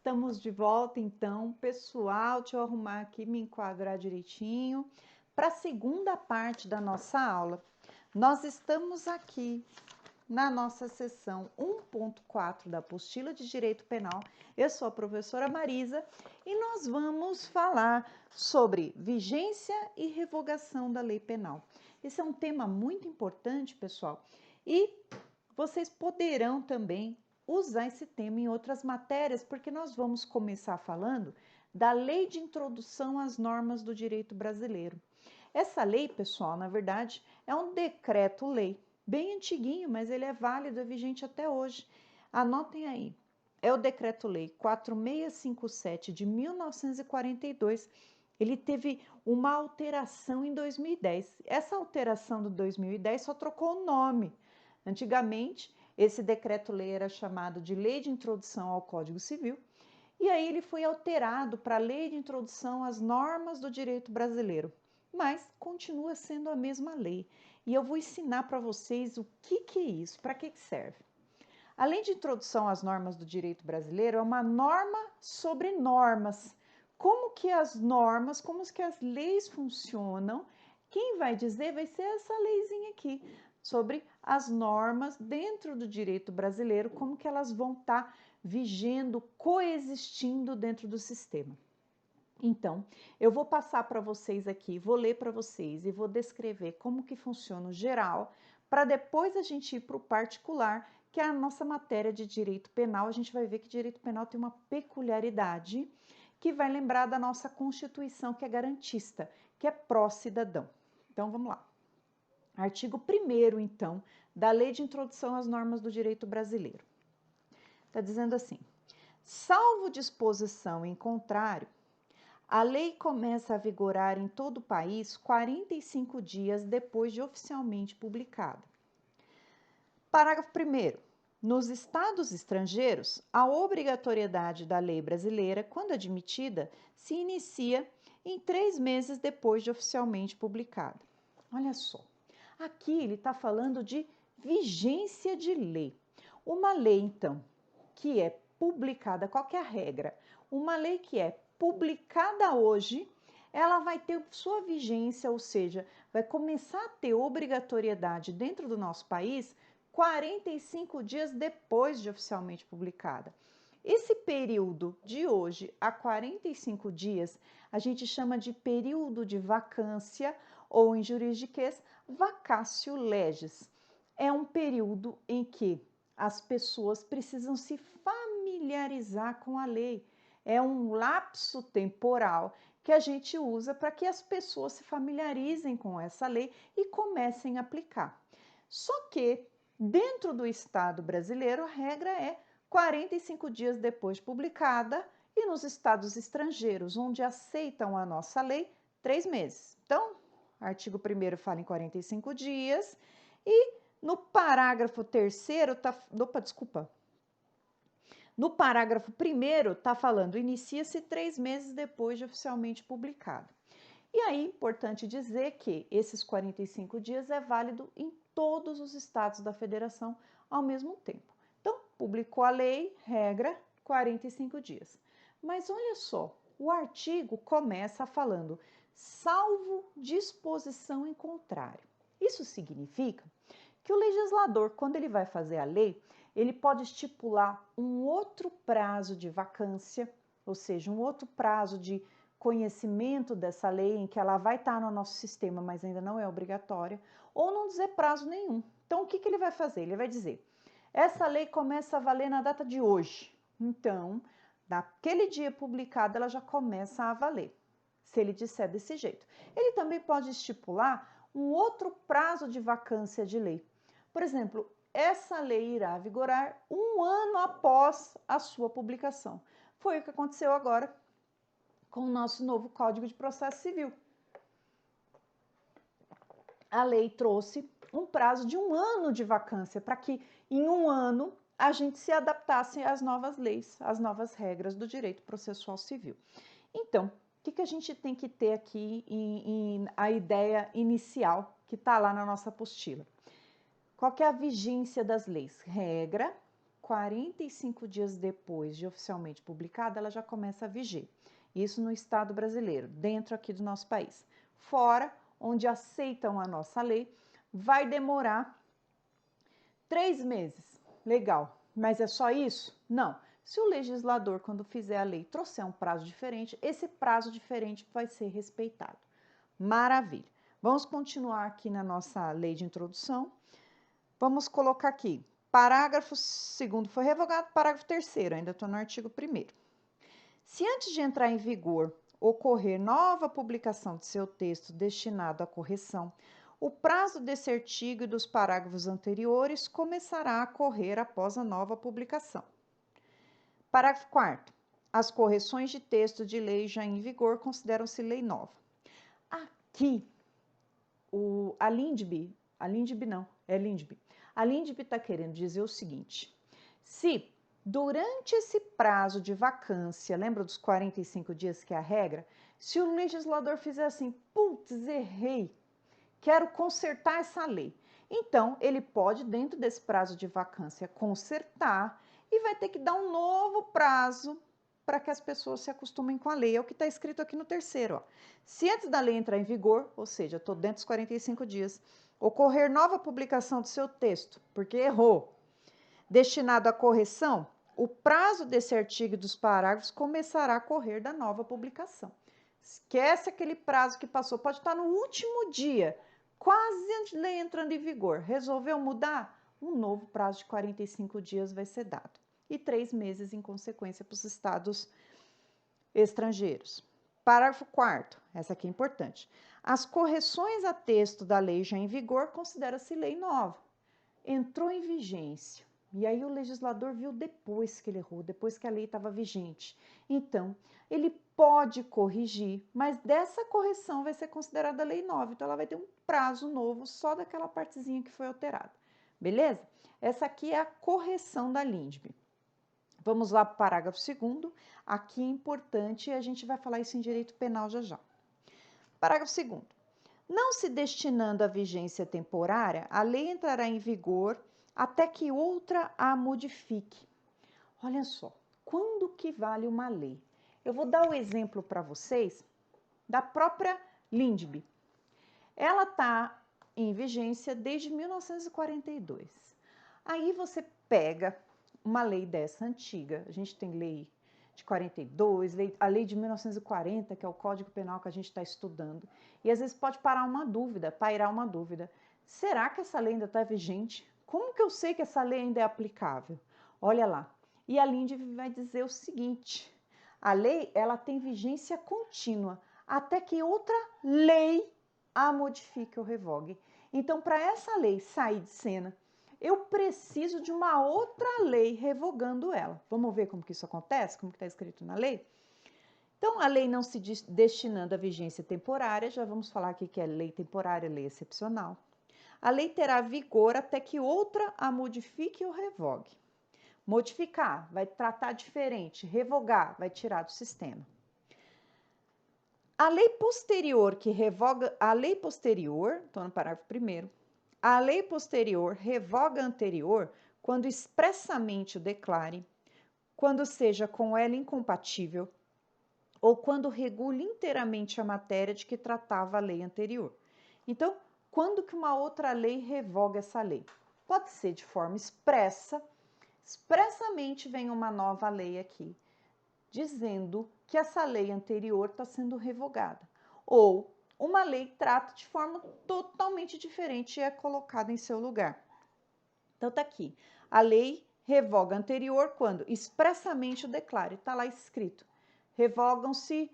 Estamos de volta então, pessoal. Deixa eu arrumar aqui, me enquadrar direitinho para a segunda parte da nossa aula. Nós estamos aqui na nossa sessão 1.4 da apostila de Direito Penal. Eu sou a professora Marisa e nós vamos falar sobre vigência e revogação da lei penal. Esse é um tema muito importante, pessoal, e vocês poderão também usar esse tema em outras matérias, porque nós vamos começar falando da Lei de Introdução às Normas do Direito Brasileiro. Essa lei, pessoal, na verdade, é um decreto-lei, bem antiguinho, mas ele é válido, é vigente até hoje. Anotem aí, é o Decreto-Lei 4657 de 1942. Ele teve uma alteração em 2010. Essa alteração do 2010 só trocou o nome. Antigamente, esse decreto-lei era chamado de Lei de Introdução ao Código Civil, e aí ele foi alterado para a Lei de Introdução às Normas do Direito Brasileiro, mas continua sendo a mesma lei. E eu vou ensinar para vocês o que é isso, para que serve. A Lei de Introdução às Normas do Direito Brasileiro é uma norma sobre normas. Como que as normas, como que as leis funcionam, quem vai dizer vai ser essa leizinha aqui, sobre as normas dentro do direito brasileiro, como que elas vão estar vigendo, coexistindo dentro do sistema. Então, eu vou passar para vocês aqui, vou ler para vocês e vou descrever como que funciona o geral, para depois a gente ir para o particular, que é a nossa matéria de direito penal. A gente vai ver que direito penal tem uma peculiaridade que vai lembrar da nossa Constituição, que é garantista, que é pró-cidadão. Então, vamos lá. Artigo 1º, então, da Lei de Introdução às Normas do Direito Brasileiro. Está dizendo assim: salvo disposição em contrário, a lei começa a vigorar em todo o país 45 dias depois de oficialmente publicada. Parágrafo 1º. Nos estados estrangeiros, a obrigatoriedade da lei brasileira, quando admitida, se inicia em 3 meses depois de oficialmente publicada. Olha só. Aqui ele está falando de vigência de lei. Uma lei, então, que é publicada, qual que é a regra? Uma lei que é publicada hoje, ela vai ter sua vigência, ou seja, vai começar a ter obrigatoriedade dentro do nosso país 45 dias depois de oficialmente publicada. Esse período de hoje a 45 dias, a gente chama de período de vacância ou, em juridiquês, vacatio legis. É um período em que as pessoas precisam se familiarizar com a lei. É um lapso temporal que a gente usa para que as pessoas se familiarizem com essa lei e comecem a aplicar. Só que, dentro do Estado brasileiro, a regra é 45 dias depois de publicada, e nos estados estrangeiros, onde aceitam a nossa lei, 3 meses. Então, artigo 1º fala em 45 dias, e no parágrafo 3º, no parágrafo 1º está falando, inicia-se 3 meses depois de oficialmente publicado. E aí, importante dizer que esses 45 dias é válido em todos os estados da federação ao mesmo tempo. Então, publicou a lei, regra, 45 dias. Mas olha só, o artigo começa falando, salvo disposição em contrário. Isso significa que o legislador, quando ele vai fazer a lei, ele pode estipular um outro prazo de vacância, ou seja, um outro prazo de conhecimento dessa lei em que ela vai estar no nosso sistema, mas ainda não é obrigatória, ou não dizer prazo nenhum. Então, o que ele vai fazer? Ele vai dizer, essa lei começa a valer na data de hoje. Então, naquele dia publicado, ela já começa a valer, se ele disser desse jeito. Ele também pode estipular um outro prazo de vacância de lei. Por exemplo, essa lei irá vigorar 1 ano após a sua publicação. Foi o que aconteceu agora com o nosso novo Código de Processo Civil. A lei trouxe um prazo de 1 ano de vacância, para que em 1 ano a gente se adaptasse às novas leis, às novas regras do direito processual civil. Então, o que a gente tem que ter aqui a ideia inicial que está lá na nossa apostila? Qual que é a vigência das leis? Regra, 45 dias depois de oficialmente publicada, ela já começa a viger. Isso no Estado brasileiro, dentro aqui do nosso país. Fora, onde aceitam a nossa lei, vai demorar 3 meses. Legal, mas é só isso? Não. Se o legislador, quando fizer a lei, trouxer um prazo diferente, esse prazo diferente vai ser respeitado. Maravilha. Vamos continuar aqui na nossa lei de introdução. Vamos colocar aqui, parágrafo 2º foi revogado, parágrafo 3º, ainda estou no artigo 1º. Se antes de entrar em vigor ocorrer nova publicação de seu texto destinado à correção, o prazo desse artigo e dos parágrafos anteriores começará a correr após a nova publicação. Parágrafo 4º. As correções de texto de lei já em vigor consideram-se lei nova. Aqui, a Lindbe está querendo dizer o seguinte: se durante esse prazo de vacância, lembra dos 45 dias que é a regra? Se o legislador fizer assim, putz, errei, quero consertar essa lei. Então, ele pode, dentro desse prazo de vacância, consertar e vai ter que dar um novo prazo para que as pessoas se acostumem com a lei. É o que está escrito aqui no 3º. Ó. Se antes da lei entrar em vigor, ou seja, estou dentro dos 45 dias, ocorrer nova publicação do seu texto, porque errou, destinado à correção, o prazo desse artigo e dos parágrafos começará a correr da nova publicação. Esquece aquele prazo que passou, pode estar no último dia, quase antes da lei entrando em vigor. Resolveu mudar? Um novo prazo de 45 dias vai ser dado. E 3 meses em consequência para os estados estrangeiros. Parágrafo 4º, essa aqui é importante. As correções a texto da lei já em vigor considera-se lei nova. Entrou em vigência. E aí o legislador viu depois que ele errou, depois que a lei estava vigente. Então, ele pode corrigir, mas dessa correção vai ser considerada lei nova. Então, ela vai ter um prazo novo só daquela partezinha que foi alterada. Beleza? Essa aqui é a correção da Lindbe. Vamos lá para o parágrafo 2º. Aqui é importante e a gente vai falar isso em direito penal já já. Parágrafo 2º. Não se destinando à vigência temporária, a lei entrará em vigor até que outra a modifique. Olha só, quando que vale uma lei? Eu vou dar o exemplo para vocês da própria Lindbe. Ela está em vigência desde 1942. Aí você pega uma lei dessa antiga, a gente tem lei de 42, a lei de 1940, que é o Código Penal que a gente está estudando, e às vezes pode pairar uma dúvida. Será que essa lei ainda está vigente? Como que eu sei que essa lei ainda é aplicável? Olha lá. E a Lindbe vai dizer o seguinte: a lei ela tem vigência contínua até que outra lei a modifique ou revogue. Então, para essa lei sair de cena, eu preciso de uma outra lei revogando ela. Vamos ver como que isso acontece? Como que está escrito na lei? Então, a lei não se destinando à vigência temporária, já vamos falar aqui que é lei temporária, lei excepcional. A lei terá vigor até que outra a modifique ou revogue. Modificar, vai tratar diferente. Revogar, vai tirar do sistema. A lei posterior que revoga... A lei posterior, estou no parágrafo 1º. A lei posterior revoga a anterior quando expressamente o declare, quando seja com ela incompatível ou quando regule inteiramente a matéria de que tratava a lei anterior. Então, quando que uma outra lei revoga essa lei? Pode ser de forma expressamente vem uma nova lei aqui, dizendo que essa lei anterior está sendo revogada. Ou uma lei trata de forma totalmente diferente e é colocada em seu lugar. Então, está aqui. A lei revoga a anterior quando expressamente o declare. Está lá escrito. Revogam-se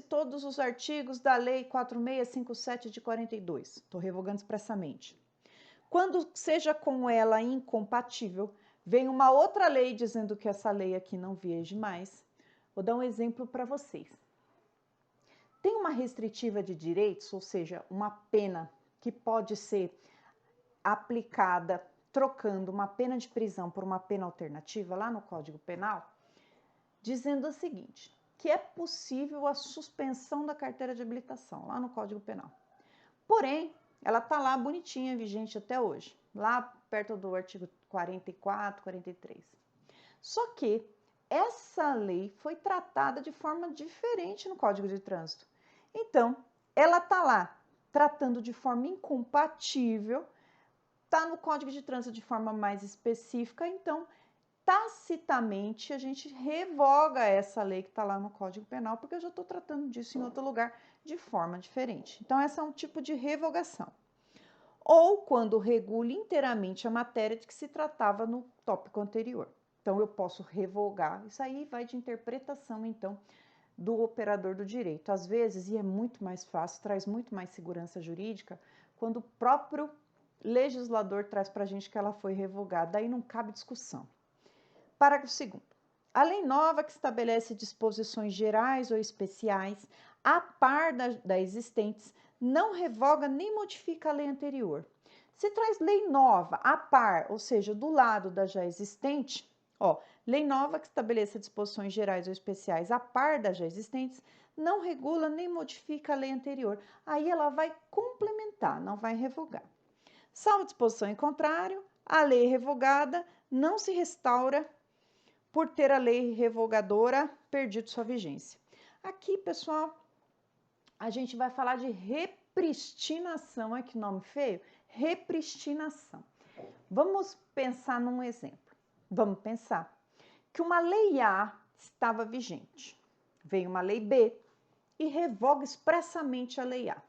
todos os artigos da Lei 4657 de 42. Estou revogando expressamente. Quando seja com ela incompatível, vem uma outra lei dizendo que essa lei aqui não vige mais. Vou dar um exemplo para vocês. Tem uma restritiva de direitos, ou seja, uma pena que pode ser aplicada trocando uma pena de prisão por uma pena alternativa lá no Código Penal, dizendo o seguinte, que é possível a suspensão da carteira de habilitação lá no Código Penal. Porém, ela está lá bonitinha, vigente até hoje. Lá perto do artigo 44, 43. Só que essa lei foi tratada de forma diferente no Código de Trânsito. Então, ela está lá tratando de forma incompatível, está no Código de Trânsito de forma mais específica, então, tacitamente, a gente revoga essa lei que está lá no Código Penal, porque eu já estou tratando disso em outro lugar de forma diferente. Então, essa é um tipo de revogação. Ou quando regule inteiramente a matéria de que se tratava no tópico anterior. Então, eu posso revogar. Isso aí vai de interpretação, então, do operador do direito. Às vezes, e é muito mais fácil, traz muito mais segurança jurídica, quando o próprio legislador traz para a gente que ela foi revogada. Aí não cabe discussão. Parágrafo 2º. A lei nova que estabelece disposições gerais ou especiais, a par das existentes, não revoga nem modifica a lei anterior. Se traz lei nova a par, ou seja, do lado da já existente, lei nova que estabeleça disposições gerais ou especiais a par das já existentes, não regula nem modifica a lei anterior. Aí ela vai complementar, não vai revogar. Salvo disposição em contrário, a lei revogada não se restaura por ter a lei revogadora perdido sua vigência. Aqui, pessoal, a gente vai falar de repristinação. Olha que nome feio. Repristinação. Vamos pensar num exemplo. Vamos pensar que uma lei A estava vigente. Vem uma lei B e revoga expressamente a lei A.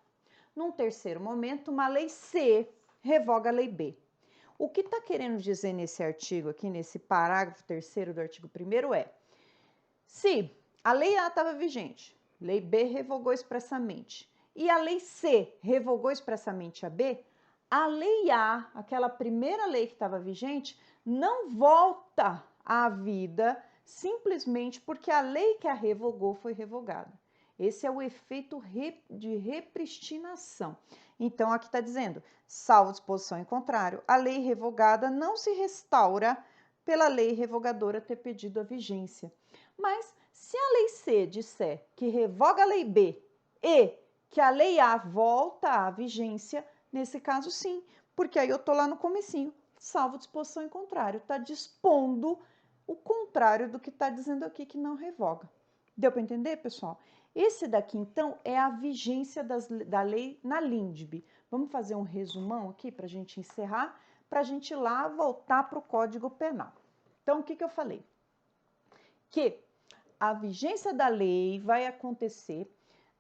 Num terceiro momento, uma lei C revoga a lei B. O que está querendo dizer nesse artigo aqui, nesse parágrafo 3º do artigo 1º é: se a lei A estava vigente, lei B revogou expressamente, e a lei C revogou expressamente a B, a lei A, aquela primeira lei que estava vigente, não volta à vida simplesmente porque a lei que a revogou foi revogada. Esse é o efeito de repristinação. Então, aqui está dizendo, salvo disposição em contrário, a lei revogada não se restaura pela lei revogadora ter pedido a vigência. Mas, se a lei C disser que revoga a lei B e que a lei A volta à vigência, nesse caso sim, porque aí eu estou lá no comecinho, salvo disposição em contrário, está dispondo o contrário do que está dizendo aqui que não revoga. Deu para entender, pessoal? Esse daqui, então, é a vigência da lei na LINDB. Vamos fazer um resumão aqui para a gente encerrar, para a gente ir lá voltar para o Código Penal. Então, o que eu falei? Que a vigência da lei vai acontecer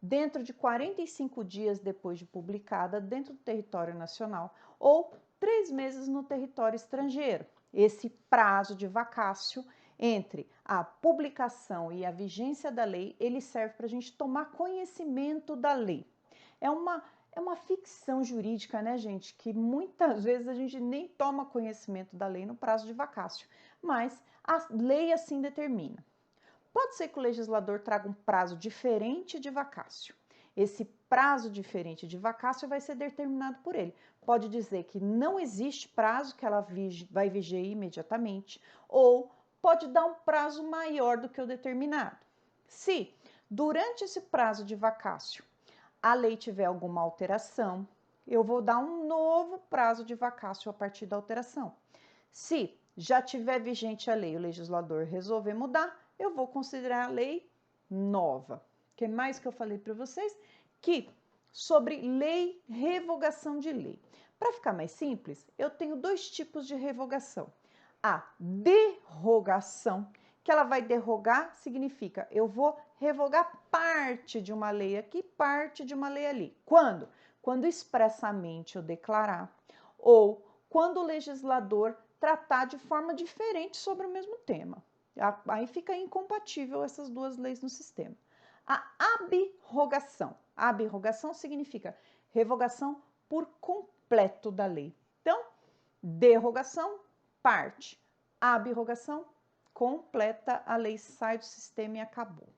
dentro de 45 dias depois de publicada dentro do território nacional ou 3 meses no território estrangeiro. Esse prazo de vacácio entre a publicação e a vigência da lei, ele serve para a gente tomar conhecimento da lei. É uma ficção jurídica, né, gente? Que muitas vezes a gente nem toma conhecimento da lei no prazo de vacácio, mas a lei assim determina. Pode ser que o legislador traga um prazo diferente de vacácio. Esse prazo diferente de vacácio vai ser determinado por ele. Pode dizer que não existe prazo, que ela vai viger imediatamente, ou pode dar um prazo maior do que o determinado. Se, durante esse prazo de vacácio, a lei tiver alguma alteração, eu vou dar um novo prazo de vacácio a partir da alteração. Se já tiver vigente a lei, o legislador resolver mudar, eu vou considerar a lei nova. O que mais que eu falei para vocês? Que sobre lei, revogação de lei. Para ficar mais simples, eu tenho 2 tipos de revogação. A derrogação, que ela vai derrogar, significa eu vou revogar parte de uma lei aqui, parte de uma lei ali. Quando? Quando expressamente eu declarar ou quando o legislador tratar de forma diferente sobre o mesmo tema. Aí fica incompatível essas 2 leis no sistema. A abrogação. A abrogação significa revogação por completo da lei. Então, derrogação, parte. Abrogação, completa, a lei sai do sistema e acabou.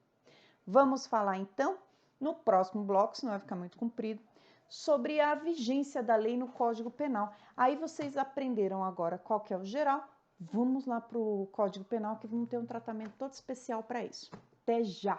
Vamos falar então, no próximo bloco, senão vai ficar muito comprido, sobre a vigência da lei no Código Penal. Aí vocês aprenderam agora qual que é o geral. Vamos lá para o Código Penal que vamos ter um tratamento todo especial para isso. Até já!